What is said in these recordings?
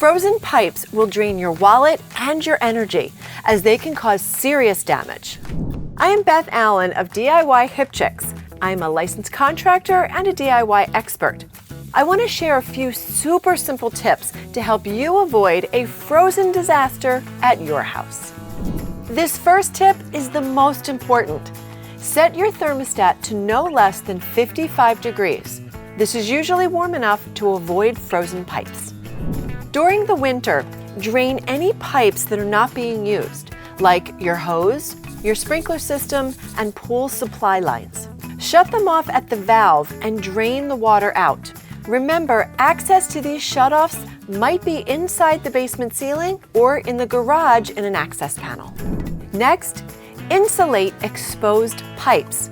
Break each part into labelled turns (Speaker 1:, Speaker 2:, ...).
Speaker 1: Frozen pipes will drain your wallet and your energy, as they can cause serious damage. I am Beth Allen of DIY Hip Chicks. I am a licensed contractor and a DIY expert. I want to share a few super simple tips to help you avoid a frozen disaster at your house. This first tip is the most important. Set your thermostat to no less than 55 degrees. This is usually warm enough to avoid frozen pipes. During the winter, drain any pipes that are not being used, like your hose, your sprinkler system, and pool supply lines. Shut them off at the valve and drain the water out. Remember, access to these shutoffs might be inside the basement ceiling or in the garage in an access panel. Next, insulate exposed pipes.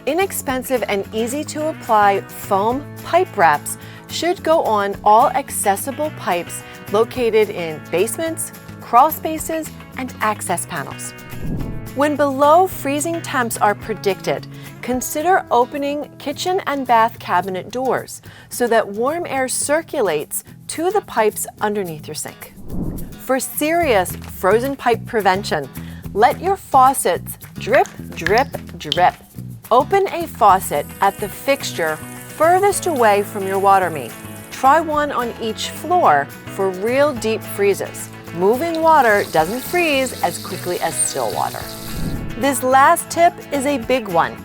Speaker 1: Inexpensive and easy to apply foam pipe wraps should go on all accessible pipes located in basements, crawl spaces, and access panels. When below freezing temps are predicted, consider opening kitchen and bath cabinet doors so that warm air circulates to the pipes underneath your sink. For serious frozen pipe prevention, let your faucets drip, drip, drip. Open a faucet at the fixture furthest away from your water main. Try one on each floor for real deep freezes. Moving water doesn't freeze as quickly as still water. This last tip is a big one.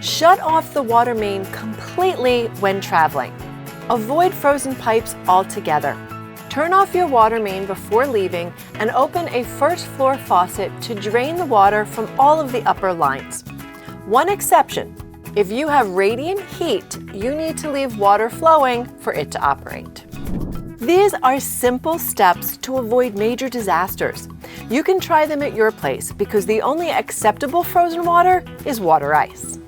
Speaker 1: Shut off the water main completely when traveling. Avoid frozen pipes altogether. Turn off your water main before leaving and open a first floor faucet to drain the water from all of the upper lines. One exception: if you have radiant heat, you need to leave water flowing for it to operate. These are simple steps to avoid major disasters. You can try them at your place because the only acceptable frozen water is water ice.